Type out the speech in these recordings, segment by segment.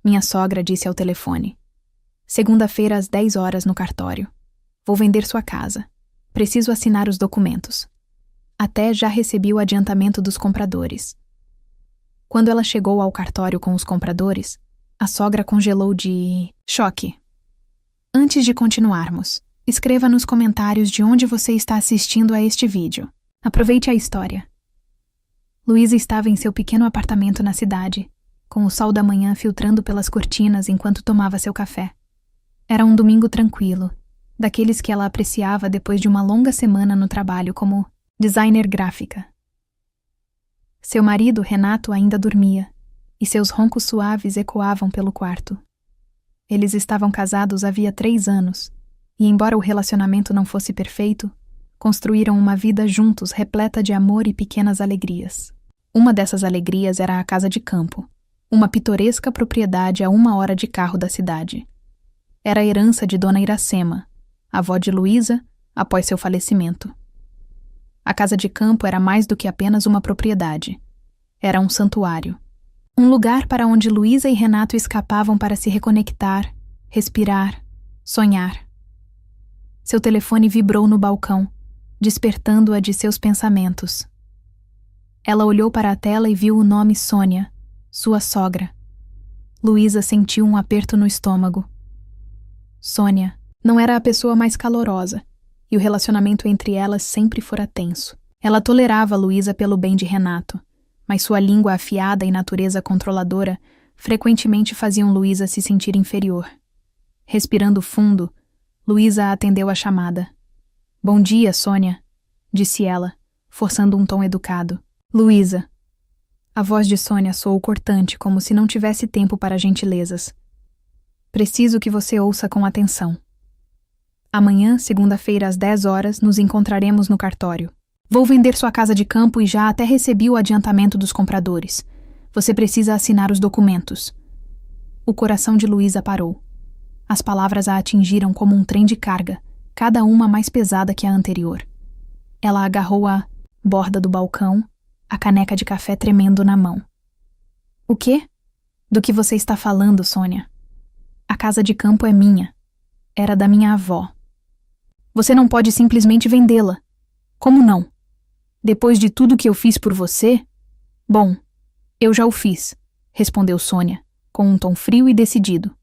Minha sogra disse ao telefone. Segunda-feira às 10 horas no cartório. Vou vender sua casa. Preciso assinar os documentos. Até já recebi o adiantamento dos compradores. Quando ela chegou ao cartório com os compradores, a sogra congelou de choque. Antes de continuarmos, escreva nos comentários de onde você está assistindo a este vídeo. Aproveite a história. Luísa estava em seu pequeno apartamento na cidade, com o sol da manhã filtrando pelas cortinas enquanto tomava seu café. Era um domingo tranquilo, daqueles que ela apreciava depois de uma longa semana no trabalho como designer gráfica. Seu marido, Renato, ainda dormia, e seus roncos suaves ecoavam pelo quarto. Eles estavam casados havia 3 anos, e embora o relacionamento não fosse perfeito, construíram uma vida juntos repleta de amor e pequenas alegrias. Uma dessas alegrias era a casa de campo, uma pitoresca propriedade a 1 hora de carro da cidade. Era a herança de Dona Iracema, avó de Luísa, após seu falecimento. A casa de campo era mais do que apenas uma propriedade. Era um santuário. Um lugar para onde Luísa e Renato escapavam para se reconectar, respirar, sonhar. Seu telefone vibrou no balcão, despertando-a de seus pensamentos. Ela olhou para a tela e viu o nome Sônia, sua sogra. Luísa sentiu um aperto no estômago. Sônia não era a pessoa mais calorosa, e o relacionamento entre elas sempre fora tenso. Ela tolerava Luísa pelo bem de Renato, mas sua língua afiada e natureza controladora frequentemente faziam Luísa se sentir inferior. Respirando fundo, Luísa atendeu a chamada. "Bom dia, Sônia", disse ela, forçando um tom educado. "Luísa." A voz de Sônia soou cortante, como se não tivesse tempo para gentilezas. "Preciso que você ouça com atenção. Amanhã, segunda-feira às 10 horas, nos encontraremos no cartório. Vou vender sua casa de campo e já até recebi o adiantamento dos compradores. Você precisa assinar os documentos." O coração de Luísa parou. As palavras a atingiram como um trem de carga, cada uma mais pesada que a anterior. Ela agarrou a borda do balcão, a caneca de café tremendo na mão. "O quê? Do que você está falando, Sônia? A casa de campo é minha. Era da minha avó. Você não pode simplesmente vendê-la. Como não? Depois de tudo que eu fiz por você?" "Bom, eu já o fiz", respondeu Sônia, com um tom frio e decidido.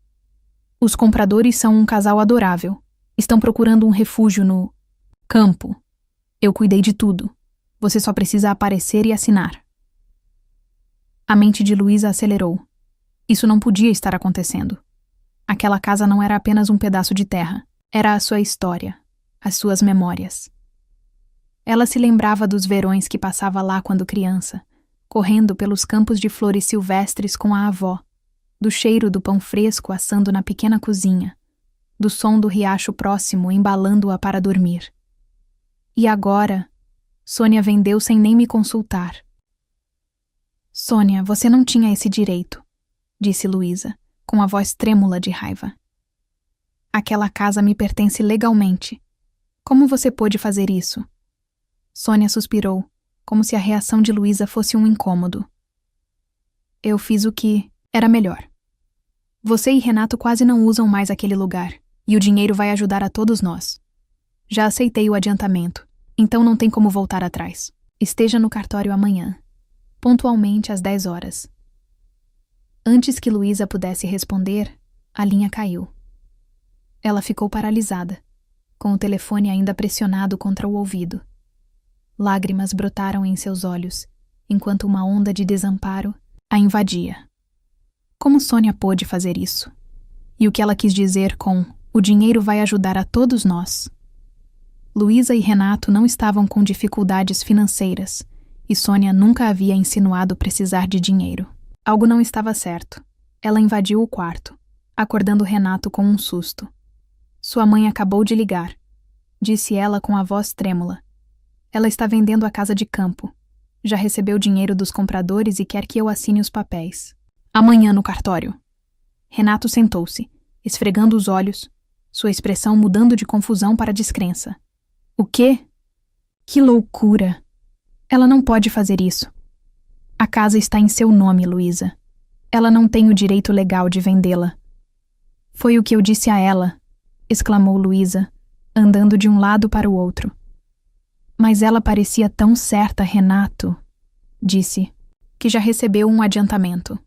"Os compradores são um casal adorável. Estão procurando um refúgio no campo. Eu cuidei de tudo. Você só precisa aparecer e assinar." A mente de Luísa acelerou. Isso não podia estar acontecendo. Aquela casa não era apenas um pedaço de terra. Era a sua história, as suas memórias. Ela se lembrava dos verões que passava lá quando criança, correndo pelos campos de flores silvestres com a avó, do cheiro do pão fresco assando na pequena cozinha, do som do riacho próximo embalando-a para dormir. E agora, Sônia vendeu sem nem me consultar. "Sônia, você não tinha esse direito", disse Luísa, com a voz trêmula de raiva. "Aquela casa me pertence legalmente. Como você pôde fazer isso?" Sônia suspirou, como se a reação de Luísa fosse um incômodo. "Eu fiz o que era melhor. Você e Renato quase não usam mais aquele lugar, e o dinheiro vai ajudar a todos nós. Já aceitei o adiantamento, então não tem como voltar atrás. Esteja no cartório amanhã, pontualmente às 10 horas. Antes que Luísa pudesse responder, a linha caiu. Ela ficou paralisada, com o telefone ainda pressionado contra o ouvido. Lágrimas brotaram em seus olhos, enquanto uma onda de desamparo a invadia. Como Sônia pôde fazer isso? E o que ela quis dizer com "o dinheiro vai ajudar a todos nós"? Luísa e Renato não estavam com dificuldades financeiras, e Sônia nunca havia insinuado precisar de dinheiro. Algo não estava certo. Ela invadiu o quarto, acordando Renato com um susto. "Sua mãe acabou de ligar", disse ela com a voz trêmula. "Ela está vendendo a casa de campo. Já recebeu dinheiro dos compradores e quer que eu assine os papéis. Amanhã no cartório." Renato sentou-se, esfregando os olhos, sua expressão mudando de confusão para descrença. "O quê? Que loucura! Ela não pode fazer isso. A casa está em seu nome, Luísa. Ela não tem o direito legal de vendê-la. Foi o que eu disse a ela, exclamou Luísa, andando de um lado para o outro. Mas ela parecia tão certa, Renato, disse, que já recebeu um adiantamento.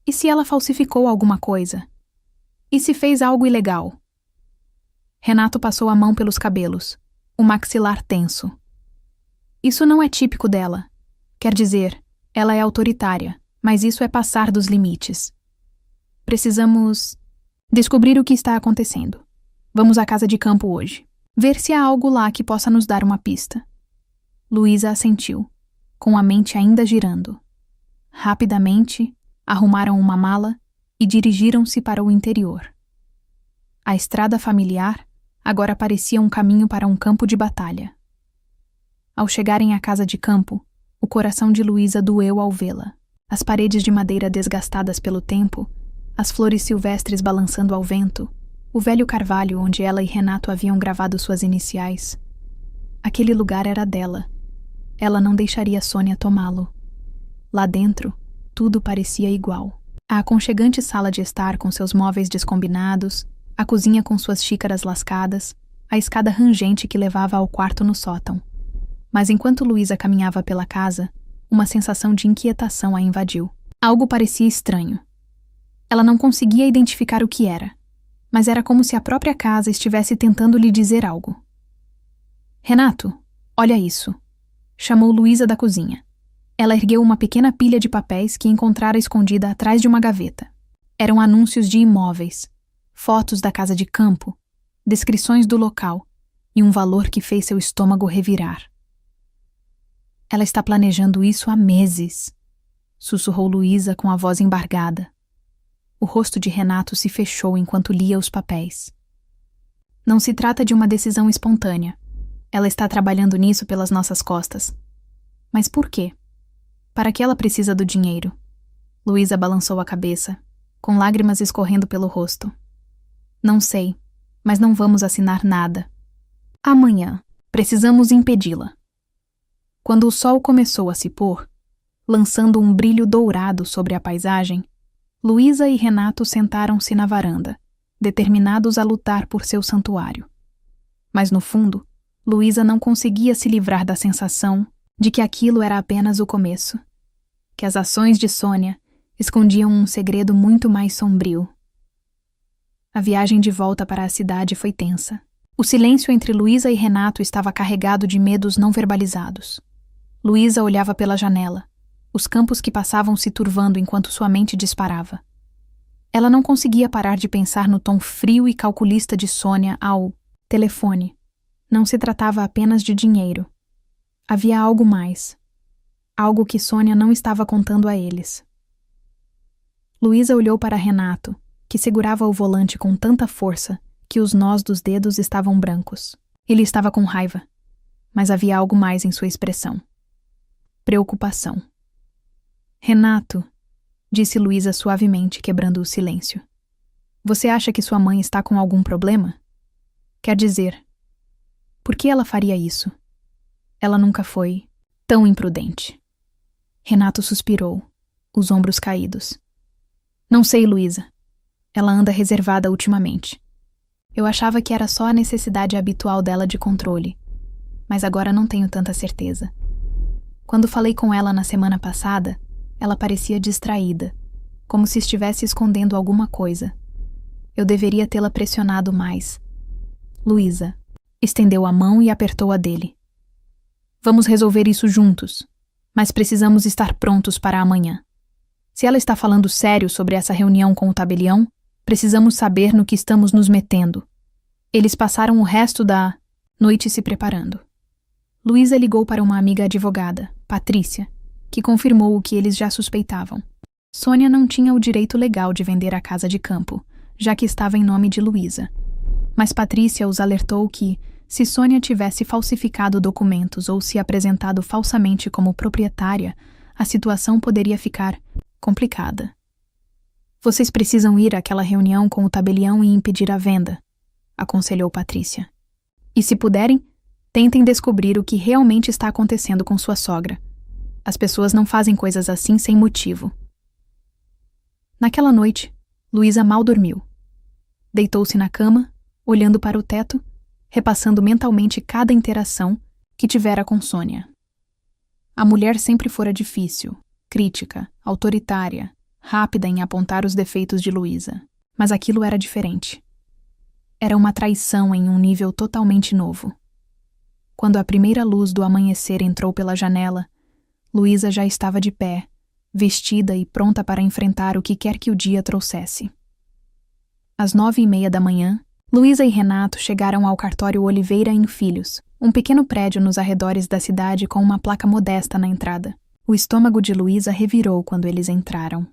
E se ela falsificou alguma coisa? E se fez algo ilegal? Renato passou a mão pelos cabelos, o maxilar tenso. Isso não é típico dela. Quer dizer, ela é autoritária, mas isso é passar dos limites. Precisamos descobrir o que está acontecendo. Vamos à casa de campo hoje. Ver se há algo lá que possa nos dar uma pista. Luísa assentiu, com a mente ainda girando. Rapidamente, arrumaram uma mala e dirigiram-se para o interior. A estrada familiar agora parecia um caminho para um campo de batalha. Ao chegarem à casa de campo, o coração de Luísa doeu ao vê-la. As paredes de madeira desgastadas pelo tempo, as flores silvestres balançando ao vento, o velho carvalho onde ela e Renato haviam gravado suas iniciais. Aquele lugar era dela. Ela não deixaria Sônia tomá-lo. Lá dentro, tudo parecia igual. A aconchegante sala de estar com seus móveis descombinados, a cozinha com suas xícaras lascadas, a escada rangente que levava ao quarto no sótão. Mas enquanto Luísa caminhava pela casa, uma sensação de inquietação a invadiu. Algo parecia estranho. Ela não conseguia identificar o que era, mas era como se a própria casa estivesse tentando lhe dizer algo. Renato, olha isso, chamou Luísa da cozinha. Ela ergueu uma pequena pilha de papéis que encontrara escondida atrás de uma gaveta. Eram anúncios de imóveis, fotos da casa de campo, descrições do local e um valor que fez seu estômago revirar. Ela está planejando isso há meses, sussurrou Luísa com a voz embargada. O rosto de Renato se fechou enquanto lia os papéis. Não se trata de uma decisão espontânea. Ela está trabalhando nisso pelas nossas costas. Mas por quê? Para que ela precisa do dinheiro? Luísa balançou a cabeça, com lágrimas escorrendo pelo rosto. Não sei, mas não vamos assinar nada. Amanhã, precisamos impedi-la. Quando o sol começou a se pôr, lançando um brilho dourado sobre a paisagem, Luísa e Renato sentaram-se na varanda, determinados a lutar por seu santuário. Mas no fundo, Luísa não conseguia se livrar da sensação de que aquilo era apenas o começo, que as ações de Sônia escondiam um segredo muito mais sombrio. A viagem de volta para a cidade foi tensa. O silêncio entre Luísa e Renato estava carregado de medos não verbalizados. Luísa olhava pela janela, os campos que passavam se turvando enquanto sua mente disparava. Ela não conseguia parar de pensar no tom frio e calculista de Sônia ao telefone. Não se tratava apenas de dinheiro. Havia algo mais. Algo que Sônia não estava contando a eles. Luísa olhou para Renato, que segurava o volante com tanta força que os nós dos dedos estavam brancos. Ele estava com raiva, mas havia algo mais em sua expressão. Preocupação. Renato, disse Luísa suavemente, quebrando o silêncio. Você acha que sua mãe está com algum problema? Quer dizer, por que ela faria isso? Ela nunca foi tão imprudente. Renato suspirou, os ombros caídos. Não sei, Luísa. Ela anda reservada ultimamente. Eu achava que era só a necessidade habitual dela de controle, mas agora não tenho tanta certeza. Quando falei com ela na semana passada, ela parecia distraída, como se estivesse escondendo alguma coisa. Eu deveria tê-la pressionado mais. Luísa estendeu a mão e apertou a dele. Vamos resolver isso juntos, mas precisamos estar prontos para amanhã. Se ela está falando sério sobre essa reunião com o tabelião, precisamos saber no que estamos nos metendo. Eles passaram o resto da noite se preparando. Luísa ligou para uma amiga advogada, Patrícia, que confirmou o que eles já suspeitavam. Sônia não tinha o direito legal de vender a casa de campo, já que estava em nome de Luísa. Mas Patrícia os alertou que, se Sônia tivesse falsificado documentos ou se apresentado falsamente como proprietária, a situação poderia ficar complicada. Vocês precisam ir àquela reunião com o tabelião e impedir a venda, aconselhou Patrícia. E se puderem, tentem descobrir o que realmente está acontecendo com sua sogra. As pessoas não fazem coisas assim sem motivo. Naquela noite, Luísa mal dormiu. Deitou-se na cama, olhando para o teto, repassando mentalmente cada interação que tivera com Sônia. A mulher sempre fora difícil, crítica, autoritária, rápida em apontar os defeitos de Luísa, mas aquilo era diferente. Era uma traição em um nível totalmente novo. Quando a primeira luz do amanhecer entrou pela janela, Luísa já estava de pé, vestida e pronta para enfrentar o que quer que o dia trouxesse. Às 9h30 da manhã, Luísa e Renato chegaram ao cartório Oliveira em Filhos, um pequeno prédio nos arredores da cidade com uma placa modesta na entrada. O estômago de Luísa revirou quando eles entraram.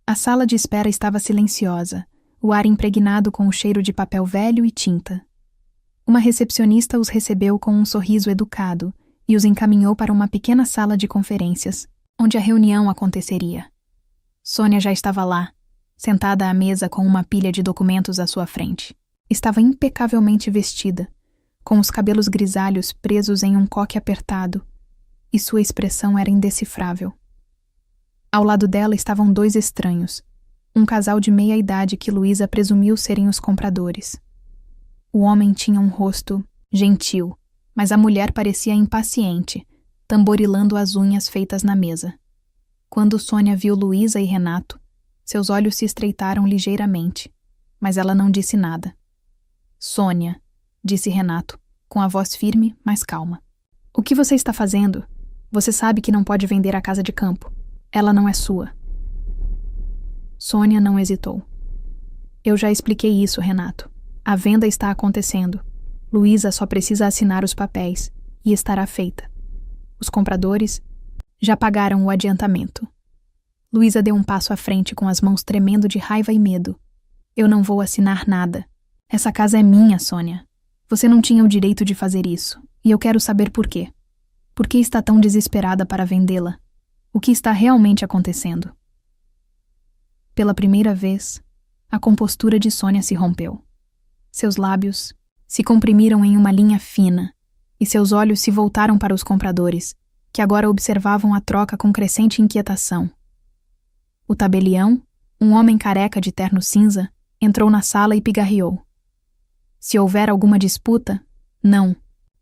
A sala de espera estava silenciosa, o ar impregnado com o cheiro de papel velho e tinta. Uma recepcionista os recebeu com um sorriso educado e os encaminhou para uma pequena sala de conferências, onde a reunião aconteceria. Sônia já estava lá, sentada à mesa com uma pilha de documentos à sua frente. Estava impecavelmente vestida, com os cabelos grisalhos presos em um coque apertado, e sua expressão era indecifrável. Ao lado dela estavam 2 estranhos, um casal de meia-idade que Luísa presumiu serem os compradores. O homem tinha um rosto gentil, mas a mulher parecia impaciente, tamborilando as unhas feitas na mesa. Quando Sônia viu Luísa e Renato, seus olhos se estreitaram ligeiramente, mas ela não disse nada. Sônia, disse Renato, com a voz firme, mas calma. O que você está fazendo? Você sabe que não pode vender a casa de campo. Ela não é sua. Sônia não hesitou. Eu já expliquei isso, Renato. A venda está acontecendo. Luísa só precisa assinar os papéis, e estará feita. Os compradores já pagaram o adiantamento. Luísa deu um passo à frente com as mãos tremendo de raiva e medo. Eu não vou assinar nada. Essa casa é minha, Sônia. Você não tinha o direito de fazer isso, e eu quero saber por quê. Por que está tão desesperada para vendê-la? O que está realmente acontecendo? Pela primeira vez, a compostura de Sônia se rompeu. Seus lábios se comprimiram em uma linha fina, e seus olhos se voltaram para os compradores, que agora observavam a troca com crescente inquietação. O tabelião, um homem careca de terno cinza, entrou na sala e pigarreou. Se houver alguma disputa, não.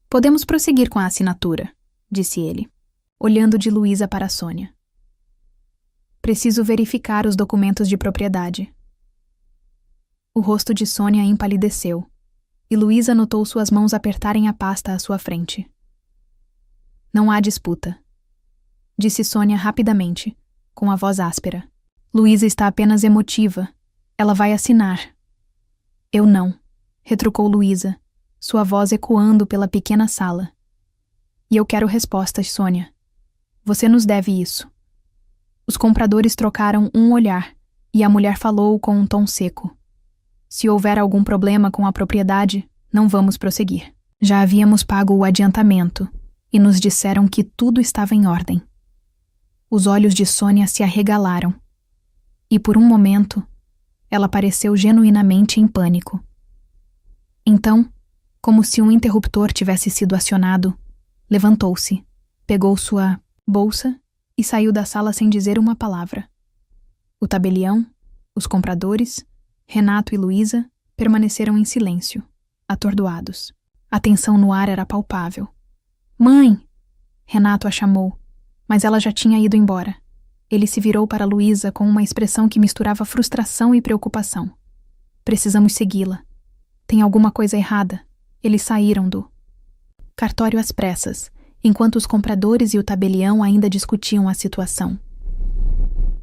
Podemos prosseguir com a assinatura, disse ele, olhando de Luísa para Sônia. Preciso verificar os documentos de propriedade. O rosto de Sônia empalideceu, e Luísa notou suas mãos apertarem a pasta à sua frente. Não há disputa, disse Sônia rapidamente, com a voz áspera. Luísa está apenas emotiva. Ela vai assinar. Eu não, retrucou Luísa, sua voz ecoando pela pequena sala. E eu quero respostas, Sônia. Você nos deve isso. Os compradores trocaram um olhar, e a mulher falou com um tom seco. Se houver algum problema com a propriedade, não vamos prosseguir. Já havíamos pago o adiantamento, e nos disseram que tudo estava em ordem. Os olhos de Sônia se arregalaram, e por um momento, ela pareceu genuinamente em pânico. Então, como se um interruptor tivesse sido acionado, levantou-se, pegou sua bolsa e saiu da sala sem dizer uma palavra. O tabelião, os compradores, Renato e Luísa permaneceram em silêncio, atordoados. A tensão no ar era palpável. Mãe! Renato a chamou, mas ela já tinha ido embora. Ele se virou para Luísa com uma expressão que misturava frustração e preocupação. Precisamos segui-la. Tem alguma coisa errada. Eles saíram do cartório às pressas, enquanto os compradores e o tabelião ainda discutiam a situação.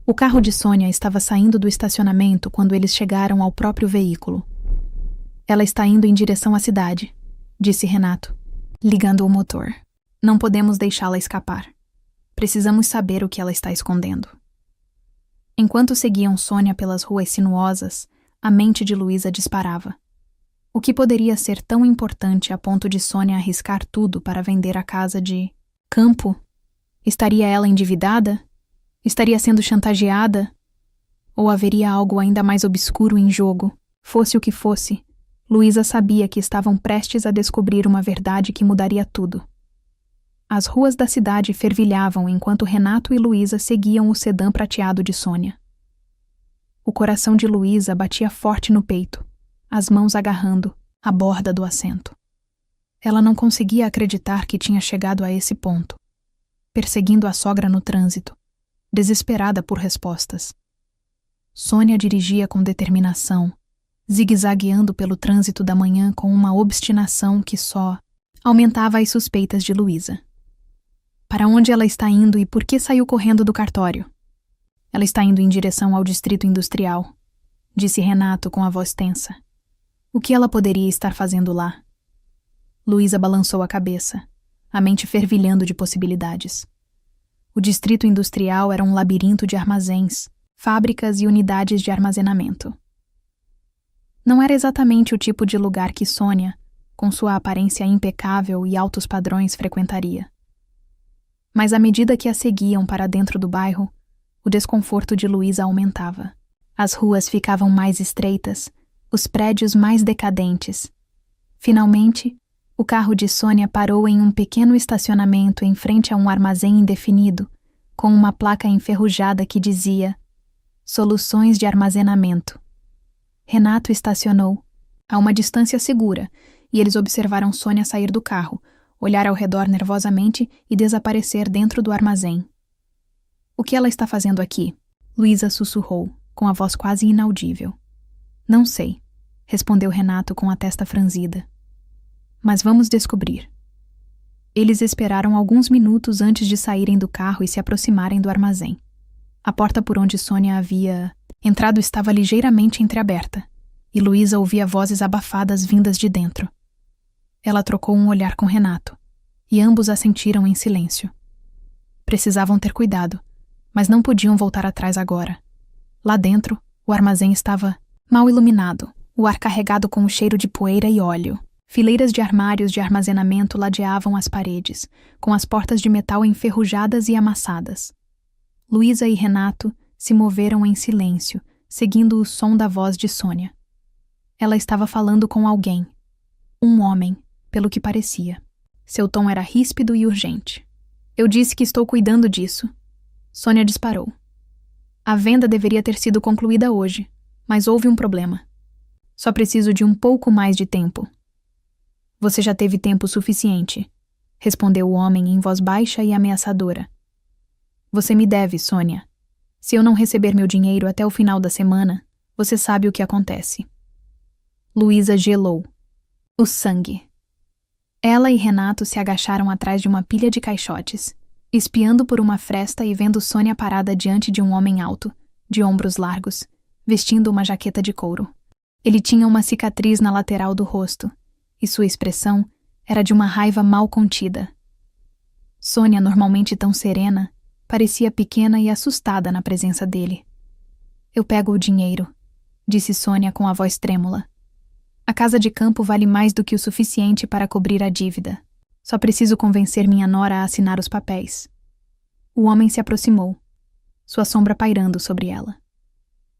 O carro de Sônia estava saindo do estacionamento quando eles chegaram ao próprio veículo. Ela está indo em direção à cidade, disse Renato, ligando o motor. Não podemos deixá-la escapar. Precisamos saber o que ela está escondendo. Enquanto seguiam Sônia pelas ruas sinuosas, a mente de Luísa disparava. O que poderia ser tão importante a ponto de Sônia arriscar tudo para vender a casa de campo? Estaria ela endividada? Estaria sendo chantageada? Ou haveria algo ainda mais obscuro em jogo? Fosse o que fosse, Luísa sabia que estavam prestes a descobrir uma verdade que mudaria tudo. As ruas da cidade fervilhavam enquanto Renato e Luísa seguiam o sedã prateado de Sônia. O coração de Luísa batia forte no peito, as mãos agarrando a borda do assento. Ela não conseguia acreditar que tinha chegado a esse ponto, perseguindo a sogra no trânsito, desesperada por respostas. Sônia dirigia com determinação, zigue-zagueando pelo trânsito da manhã com uma obstinação que só aumentava as suspeitas de Luísa. Para onde ela está indo e por que saiu correndo do cartório? Ela está indo em direção ao distrito industrial, disse Renato com a voz tensa. O que ela poderia estar fazendo lá? Luísa balançou a cabeça, a mente fervilhando de possibilidades. O distrito industrial era um labirinto de armazéns, fábricas e unidades de armazenamento. Não era exatamente o tipo de lugar que Sônia, com sua aparência impecável e altos padrões, frequentaria. Mas à medida que a seguiam para dentro do bairro, o desconforto de Luísa aumentava. As ruas ficavam mais estreitas, os prédios mais decadentes. Finalmente, o carro de Sônia parou em um pequeno estacionamento em frente a um armazém indefinido, com uma placa enferrujada que dizia Soluções de Armazenamento. Renato estacionou, a uma distância segura, e eles observaram Sônia sair do carro, olhar ao redor nervosamente e desaparecer dentro do armazém. O que ela está fazendo aqui? Luísa sussurrou, com a voz quase inaudível. Não sei, respondeu Renato com a testa franzida. Mas vamos descobrir. Eles esperaram alguns minutos antes de saírem do carro e se aproximarem do armazém. A porta por onde Sônia havia entrado estava ligeiramente entreaberta, e Luísa ouvia vozes abafadas vindas de dentro. Ela trocou um olhar com Renato, e ambos assentiram em silêncio. Precisavam ter cuidado, mas não podiam voltar atrás agora. Lá dentro, o armazém estava mal iluminado, o ar carregado com o cheiro de poeira e óleo. Fileiras de armários de armazenamento ladeavam as paredes, com as portas de metal enferrujadas e amassadas. Luísa e Renato se moveram em silêncio, seguindo o som da voz de Sônia. Ela estava falando com alguém. Um homem, pelo que parecia. Seu tom era ríspido e urgente. Eu disse que estou cuidando disso. Sônia disparou. A venda deveria ter sido concluída hoje, mas houve um problema. Só preciso de um pouco mais de tempo. Você já teve tempo suficiente, respondeu o homem em voz baixa e ameaçadora. Você me deve, Sônia. Se eu não receber meu dinheiro até o final da semana, você sabe o que acontece. Luísa gelou. O sangue. Ela e Renato se agacharam atrás de uma pilha de caixotes, espiando por uma fresta e vendo Sônia parada diante de um homem alto, de ombros largos, vestindo uma jaqueta de couro. Ele tinha uma cicatriz na lateral do rosto, e sua expressão era de uma raiva mal contida. Sônia, normalmente tão serena, parecia pequena e assustada na presença dele. Eu pego o dinheiro, disse Sônia com a voz trêmula. A casa de campo vale mais do que o suficiente para cobrir a dívida. Só preciso convencer minha nora a assinar os papéis. O homem se aproximou, sua sombra pairando sobre ela.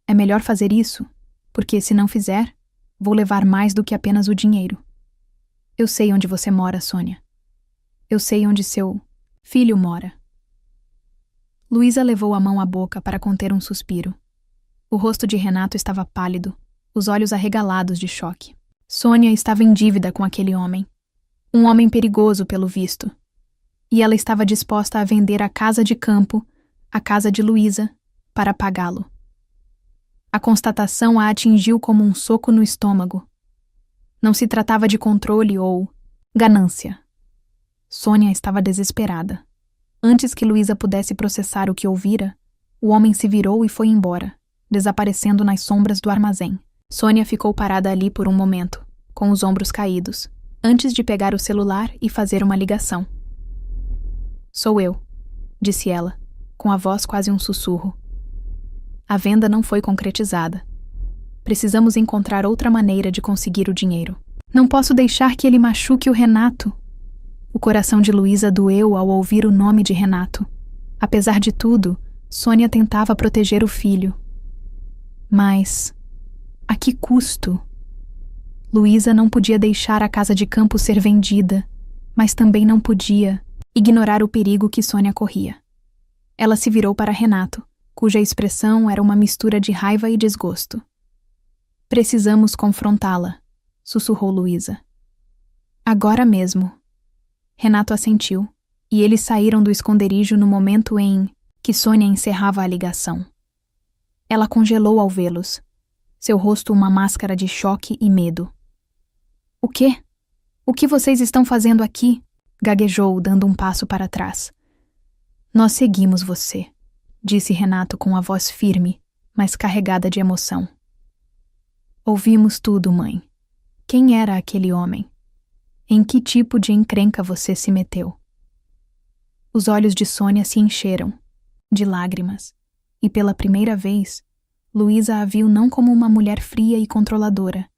É melhor fazer isso, porque se não fizer, vou levar mais do que apenas o dinheiro. Eu sei onde você mora, Sônia. Eu sei onde seu filho mora. Luísa levou a mão à boca para conter um suspiro. O rosto de Renato estava pálido, os olhos arregalados de choque. Sônia estava em dívida com aquele homem. Um homem perigoso, pelo visto. E ela estava disposta a vender a casa de campo, a casa de Luísa, para pagá-lo. A constatação a atingiu como um soco no estômago. Não se tratava de controle ou ganância. Sônia estava desesperada. Antes que Luísa pudesse processar o que ouvira, o homem se virou e foi embora, desaparecendo nas sombras do armazém. Sônia ficou parada ali por um momento, com os ombros caídos, antes de pegar o celular e fazer uma ligação. Sou eu, disse ela, com a voz quase um sussurro. A venda não foi concretizada. Precisamos encontrar outra maneira de conseguir o dinheiro. Não posso deixar que ele machuque o Renato. O coração de Luísa doeu ao ouvir o nome de Renato. Apesar de tudo, Sônia tentava proteger o filho. Mas a que custo? Luísa não podia deixar a casa de campo ser vendida, mas também não podia ignorar o perigo que Sônia corria. Ela se virou para Renato, cuja expressão era uma mistura de raiva e desgosto. Precisamos confrontá-la, sussurrou Luísa. Agora mesmo. Renato assentiu, e eles saíram do esconderijo no momento em que Sônia encerrava a ligação. Ela congelou ao vê-los, seu rosto uma máscara de choque e medo. O quê? O que vocês estão fazendo aqui? Gaguejou, dando um passo para trás. Nós seguimos você, disse Renato com a voz firme, mas carregada de emoção. Ouvimos tudo, mãe. Quem era aquele homem? Em que tipo de encrenca você se meteu? Os olhos de Sônia se encheram, de lágrimas, e pela primeira vez, Luísa a viu não como uma mulher fria e controladora,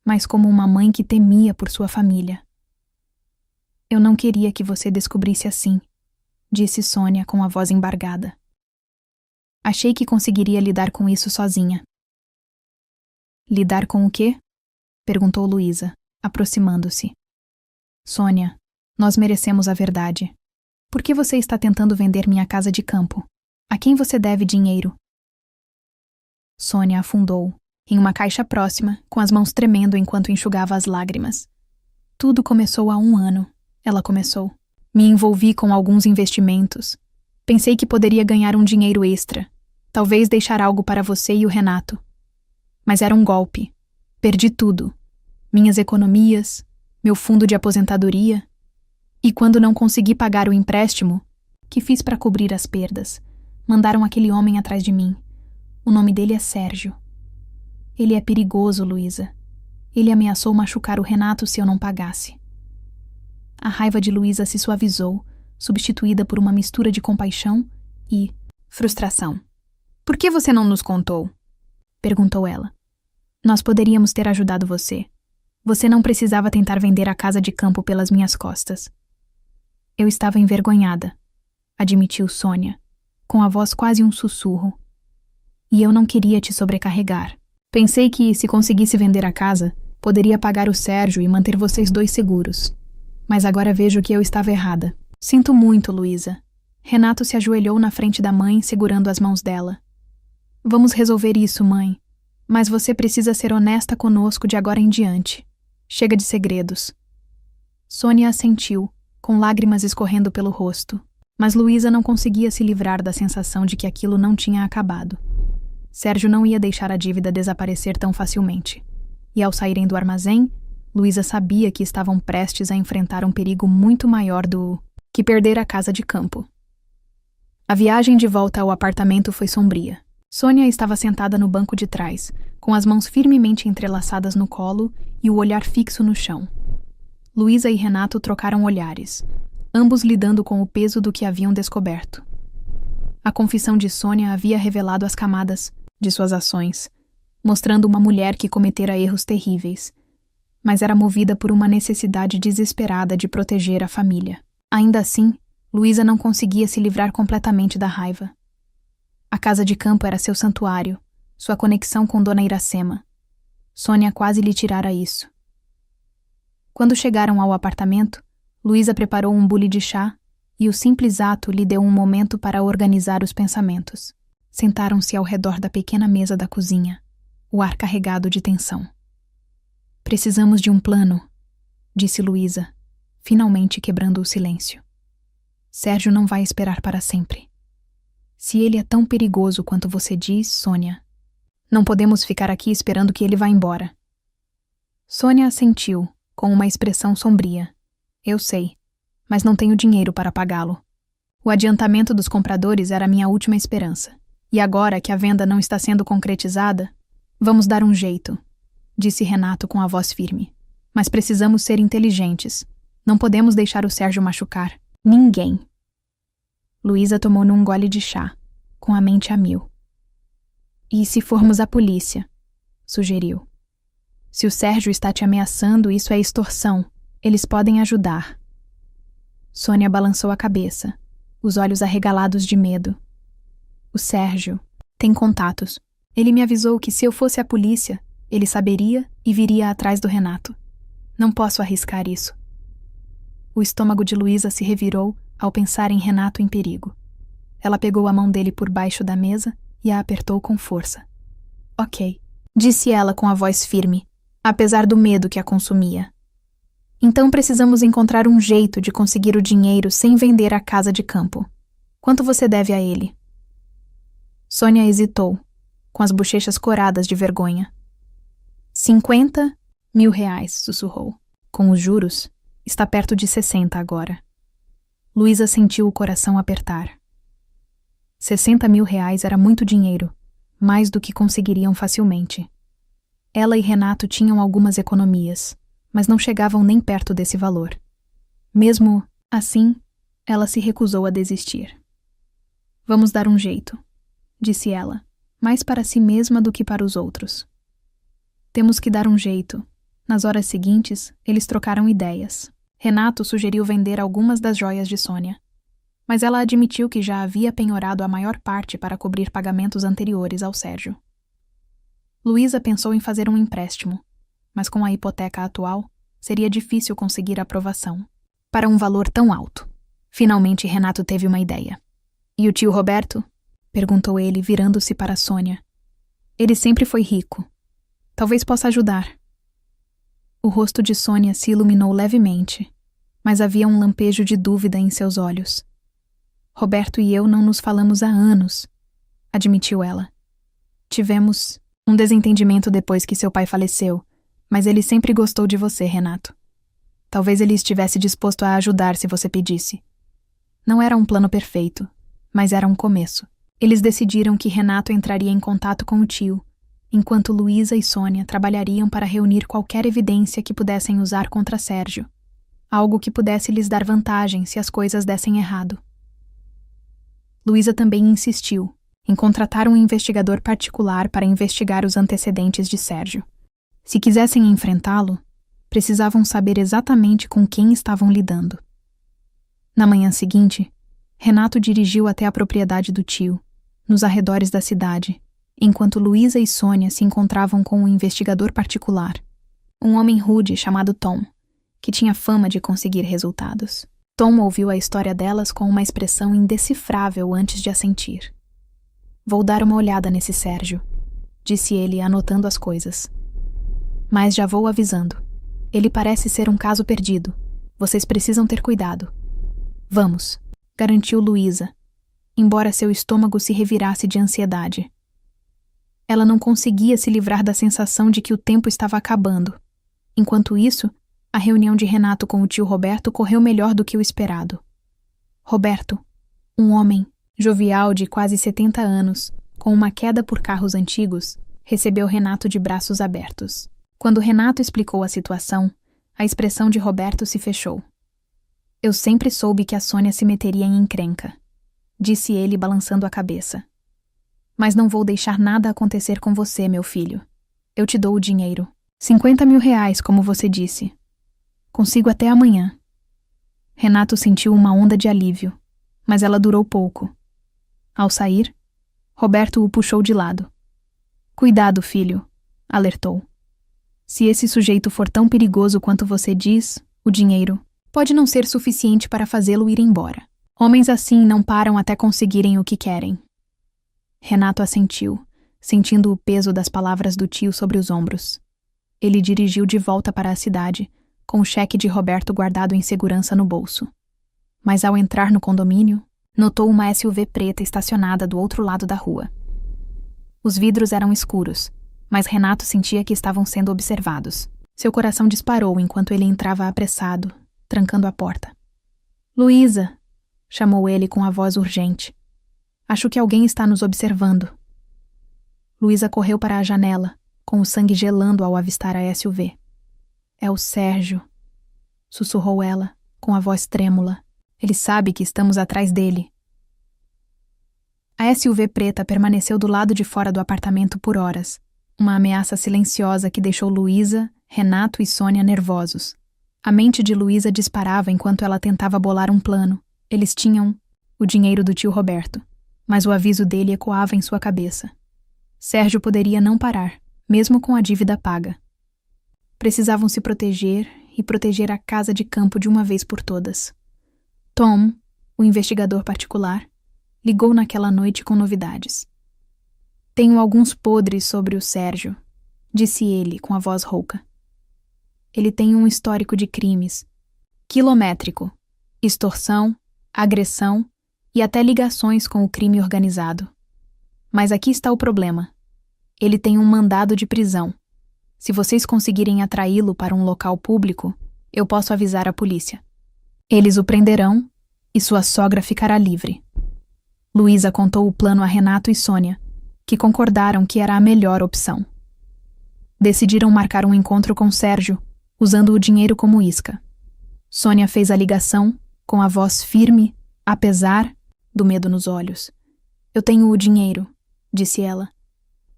mas como uma mãe que temia por sua família. Eu não queria que você descobrisse assim, disse Sônia com a voz embargada. Achei que conseguiria lidar com isso sozinha. Lidar com o quê? Perguntou Luísa, aproximando-se. Sônia, nós merecemos a verdade. Por que você está tentando vender minha casa de campo? A quem você deve dinheiro? Sônia afundou, em uma caixa próxima, com as mãos tremendo enquanto enxugava as lágrimas. Tudo começou há 1 ano, ela começou. Me envolvi com alguns investimentos. Pensei que poderia ganhar um dinheiro extra. Talvez deixar algo para você e o Renato. Mas era um golpe. Perdi tudo. Minhas economias, meu fundo de aposentadoria. E quando não consegui pagar o empréstimo, que fiz para cobrir as perdas, mandaram aquele homem atrás de mim. O nome dele é Sérgio. Ele é perigoso, Luísa. Ele ameaçou machucar o Renato se eu não pagasse. A raiva de Luísa se suavizou, substituída por uma mistura de compaixão e frustração. Por que você não nos contou? Perguntou ela. Nós poderíamos ter ajudado você. Você não precisava tentar vender a casa de campo pelas minhas costas. Eu estava envergonhada, admitiu Sônia, com a voz quase um sussurro. E eu não queria te sobrecarregar. Pensei que, se conseguisse vender a casa, poderia pagar o Sérgio e manter vocês 2 seguros. Mas agora vejo que eu estava errada. Sinto muito, Luísa. Renato se ajoelhou na frente da mãe, segurando as mãos dela. Vamos resolver isso, mãe. Mas você precisa ser honesta conosco de agora em diante. Chega de segredos. Sônia assentiu, com lágrimas escorrendo pelo rosto. Mas Luísa não conseguia se livrar da sensação de que aquilo não tinha acabado. Sérgio não ia deixar a dívida desaparecer tão facilmente. E ao saírem do armazém, Luísa sabia que estavam prestes a enfrentar um perigo muito maior do que perder a casa de campo. A viagem de volta ao apartamento foi sombria. Sônia estava sentada no banco de trás, com as mãos firmemente entrelaçadas no colo e o olhar fixo no chão. Luísa e Renato trocaram olhares, ambos lidando com o peso do que haviam descoberto. A confissão de Sônia havia revelado as camadas de suas ações, mostrando uma mulher que cometera erros terríveis, mas era movida por uma necessidade desesperada de proteger a família. Ainda assim, Luísa não conseguia se livrar completamente da raiva. A casa de campo era seu santuário, sua conexão com Dona Iracema. Sônia quase lhe tirara isso. Quando chegaram ao apartamento, Luísa preparou um bule de chá e o simples ato lhe deu um momento para organizar os pensamentos. Sentaram-se ao redor da pequena mesa da cozinha, o ar carregado de tensão. Precisamos de um plano, disse Luísa, finalmente quebrando o silêncio. Sérgio não vai esperar para sempre. Se ele é tão perigoso quanto você diz, Sônia, não podemos ficar aqui esperando que ele vá embora. Sônia assentiu, com uma expressão sombria. Eu sei, mas não tenho dinheiro para pagá-lo. O adiantamento dos compradores era minha última esperança. E agora que a venda não está sendo concretizada, vamos dar um jeito, disse Renato com a voz firme. Mas precisamos ser inteligentes. Não podemos deixar o Sérgio machucar. Ninguém. Luísa tomou num gole de chá, com a mente a mil. E se formos à polícia? Sugeriu. Se o Sérgio está te ameaçando, isso é extorsão. Eles podem ajudar. Sônia balançou a cabeça, os olhos arregalados de medo. O Sérgio tem contatos. Ele me avisou que se eu fosse à polícia, ele saberia e viria atrás do Renato. Não posso arriscar isso. O estômago de Luísa se revirou ao pensar em Renato em perigo. Ela pegou a mão dele por baixo da mesa e a apertou com força. Ok, disse ela com a voz firme, apesar do medo que a consumia. Então precisamos encontrar um jeito de conseguir o dinheiro sem vender a casa de campo. Quanto você deve a ele? Sônia hesitou, com as bochechas coradas de vergonha. 50.000 reais, sussurrou. Com os juros, está perto de 60 agora. Luísa sentiu o coração apertar. 60.000 reais era muito dinheiro, mais do que conseguiriam facilmente. Ela e Renato tinham algumas economias, mas não chegavam nem perto desse valor. Mesmo assim, ela se recusou a desistir. Vamos dar um jeito, disse ela, mais para si mesma do que para os outros. Temos que dar um jeito. Nas horas seguintes, eles trocaram ideias. Renato sugeriu vender algumas das joias de Sônia, mas ela admitiu que já havia penhorado a maior parte para cobrir pagamentos anteriores ao Sérgio. Luísa pensou em fazer um empréstimo, mas com a hipoteca atual, seria difícil conseguir aprovação. Para um valor tão alto. Finalmente Renato teve uma ideia. E o tio Roberto? Perguntou ele, virando-se para Sônia. Ele sempre foi rico. Talvez possa ajudar. O rosto de Sônia se iluminou levemente, mas havia um lampejo de dúvida em seus olhos. Roberto e eu não nos falamos há anos, admitiu ela. Tivemos um desentendimento depois que seu pai faleceu, mas ele sempre gostou de você, Renato. Talvez ele estivesse disposto a ajudar se você pedisse. Não era um plano perfeito, mas era um começo. Eles decidiram que Renato entraria em contato com o tio, enquanto Luísa e Sônia trabalhariam para reunir qualquer evidência que pudessem usar contra Sérgio. Algo que pudesse lhes dar vantagem se as coisas dessem errado. Luísa também insistiu em contratar um investigador particular para investigar os antecedentes de Sérgio. Se quisessem enfrentá-lo, precisavam saber exatamente com quem estavam lidando. Na manhã seguinte, Renato dirigiu até a propriedade do tio, nos arredores da cidade, enquanto Luísa e Sônia se encontravam com um investigador particular, um homem rude chamado Tom, que tinha fama de conseguir resultados. Tom ouviu a história delas com uma expressão indecifrável antes de assentir. Vou dar uma olhada nesse Sérgio, disse ele, anotando as coisas. Mas já vou avisando. Ele parece ser um caso perdido. Vocês precisam ter cuidado. Vamos, garantiu Luísa, embora seu estômago se revirasse de ansiedade. Ela não conseguia se livrar da sensação de que o tempo estava acabando. Enquanto isso, a reunião de Renato com o tio Roberto correu melhor do que o esperado. Roberto, um homem jovial de quase 70 anos, com uma queda por carros antigos, recebeu Renato de braços abertos. Quando Renato explicou a situação, a expressão de Roberto se fechou. Eu sempre soube que a Sônia se meteria em encrenca, disse ele balançando a cabeça. Mas não vou deixar nada acontecer com você, meu filho. Eu te dou o dinheiro. 50.000 reais, como você disse. Consigo até amanhã. Renato sentiu uma onda de alívio, mas ela durou pouco. Ao sair, Roberto o puxou de lado. Cuidado, filho, alertou. Se esse sujeito for tão perigoso quanto você diz, o dinheiro pode não ser suficiente para fazê-lo ir embora. Homens assim não param até conseguirem o que querem. Renato assentiu, sentindo o peso das palavras do tio sobre os ombros. Ele dirigiu de volta para a cidade, com o cheque de Roberto guardado em segurança no bolso. Mas ao entrar no condomínio, notou uma SUV preta estacionada do outro lado da rua. Os vidros eram escuros, mas Renato sentia que estavam sendo observados. Seu coração disparou enquanto ele entrava apressado, trancando a porta. Luísa, chamou ele com a voz urgente. Acho que alguém está nos observando. Luísa correu para a janela, com o sangue gelando ao avistar a SUV. É o Sérgio, sussurrou ela, com a voz trêmula. Ele sabe que estamos atrás dele. A SUV preta permaneceu do lado de fora do apartamento por horas, uma ameaça silenciosa que deixou Luísa, Renato e Sônia nervosos. A mente de Luísa disparava enquanto ela tentava bolar um plano. Eles tinham o dinheiro do tio Roberto, mas o aviso dele ecoava em sua cabeça. Sérgio poderia não parar, mesmo com a dívida paga. Precisavam se proteger e proteger a casa de campo de uma vez por todas. Tom, o investigador particular, ligou naquela noite com novidades. Tenho alguns podres sobre o Sérgio, disse ele com a voz rouca. Ele tem um histórico de crimes, quilométrico, extorsão, agressão e até ligações com o crime organizado. Mas aqui está o problema. Ele tem um mandado de prisão. Se vocês conseguirem atraí-lo para um local público, eu posso avisar a polícia. Eles o prenderão e sua sogra ficará livre. Luísa contou o plano a Renato e Sônia, que concordaram que era a melhor opção. Decidiram marcar um encontro com Sérgio, usando o dinheiro como isca. Sônia fez a ligação, com a voz firme, apesar do medo nos olhos. Eu tenho o dinheiro, disse ela.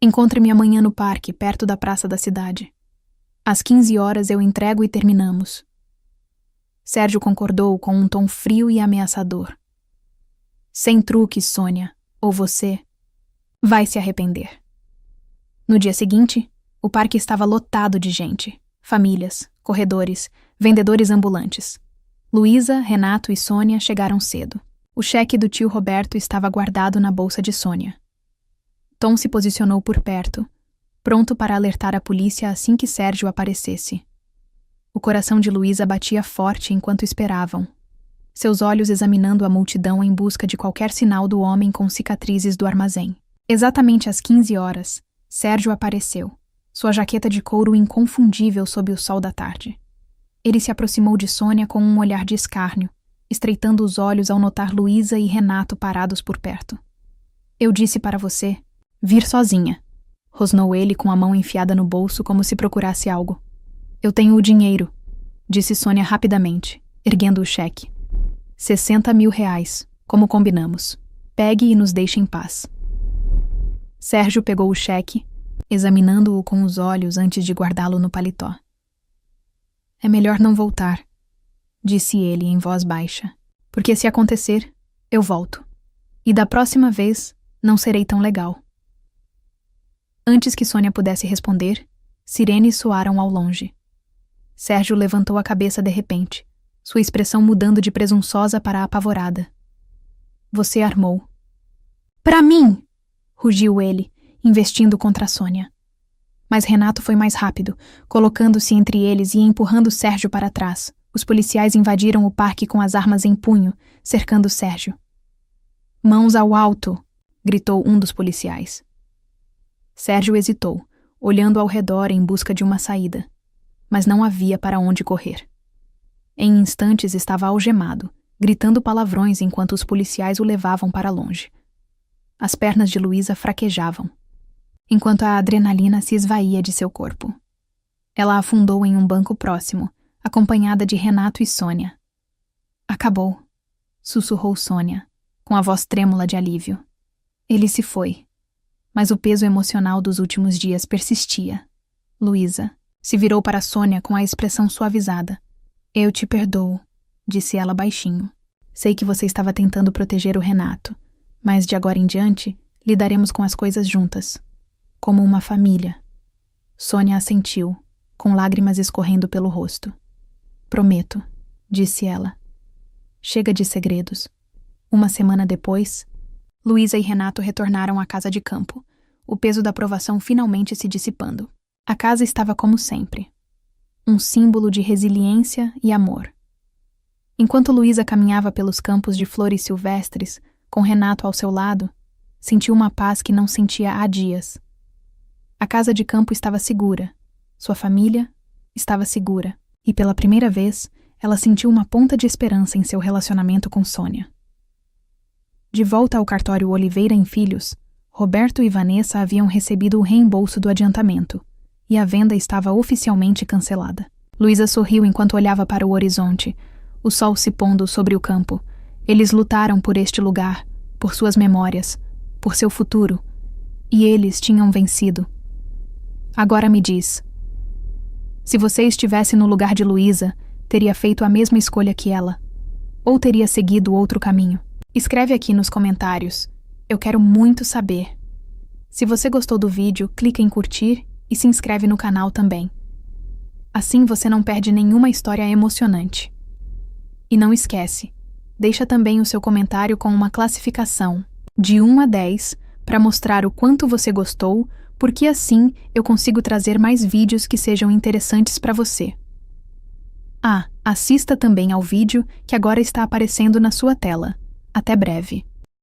Encontre-me amanhã no parque, perto da praça da cidade. Às 15 horas eu entrego e terminamos. Sérgio concordou com um tom frio e ameaçador. Sem truques, Sônia, ou você vai se arrepender. No dia seguinte, o parque estava lotado de gente, famílias, corredores, vendedores ambulantes. Luísa, Renato e Sônia chegaram cedo. O cheque do tio Roberto estava guardado na bolsa de Sônia. Tom se posicionou por perto, pronto para alertar a polícia assim que Sérgio aparecesse. O coração de Luísa batia forte enquanto esperavam, seus olhos examinando a multidão em busca de qualquer sinal do homem com cicatrizes do armazém. Exatamente às 15 horas, Sérgio apareceu, sua jaqueta de couro inconfundível sob o sol da tarde. Ele se aproximou de Sônia com um olhar de escárnio, estreitando os olhos ao notar Luísa e Renato parados por perto. Eu disse para você vir sozinha, rosnou ele com a mão enfiada no bolso como se procurasse algo. Eu tenho o dinheiro, disse Sônia rapidamente, erguendo o cheque. 60 mil reais, como combinamos. Pegue e nos deixe em paz. Sérgio pegou o cheque, examinando-o com os olhos antes de guardá-lo no paletó. É melhor não voltar, disse ele em voz baixa, porque se acontecer, eu volto. E da próxima vez, não serei tão legal. Antes que Sônia pudesse responder, sirenes soaram ao longe. Sérgio levantou a cabeça de repente, sua expressão mudando de presunçosa para apavorada. Você armou. Para mim! Rugiu ele, investindo contra Sônia. Mas Renato foi mais rápido, colocando-se entre eles e empurrando Sérgio para trás. Os policiais invadiram o parque com as armas em punho, cercando Sérgio. Mãos ao alto! Gritou um dos policiais. Sérgio hesitou, olhando ao redor em busca de uma saída, mas não havia para onde correr. Em instantes estava algemado, gritando palavrões enquanto os policiais o levavam para longe. As pernas de Luísa fraquejavam, enquanto a adrenalina se esvaía de seu corpo. Ela afundou em um banco próximo, acompanhada de Renato e Sônia. Acabou, sussurrou Sônia, com a voz trêmula de alívio. Ele se foi, mas o peso emocional dos últimos dias persistia. Luísa se virou para Sônia com a expressão suavizada. Eu te perdoo, disse ela baixinho. Sei que você estava tentando proteger o Renato, mas de agora em diante lidaremos com as coisas juntas, como uma família. Sônia assentiu, com lágrimas escorrendo pelo rosto. Prometo, disse ela. Chega de segredos. Uma semana depois, Luísa e Renato retornaram à casa de campo, o peso da provação finalmente se dissipando. A casa estava como sempre, um símbolo de resiliência e amor. Enquanto Luísa caminhava pelos campos de flores silvestres, com Renato ao seu lado, sentiu uma paz que não sentia há dias. A casa de campo estava segura, sua família estava segura, e pela primeira vez, ela sentiu uma ponta de esperança em seu relacionamento com Sônia. De volta ao cartório Oliveira em Filhos, Roberto e Vanessa haviam recebido o reembolso do adiantamento, e a venda estava oficialmente cancelada. Luísa sorriu enquanto olhava para o horizonte, o sol se pondo sobre o campo. Eles lutaram por este lugar, por suas memórias, por seu futuro, e eles tinham vencido. Agora me diz, se você estivesse no lugar de Luísa, teria feito a mesma escolha que ela? Ou teria seguido outro caminho? Escreve aqui nos comentários. Eu quero muito saber. Se você gostou do vídeo, clica em curtir e se inscreve no canal também. Assim você não perde nenhuma história emocionante. E não esquece, deixa também o seu comentário com uma classificação, de 1 a 10, para mostrar o quanto você gostou, porque assim eu consigo trazer mais vídeos que sejam interessantes para você. Assista também ao vídeo que agora está aparecendo na sua tela. Até breve.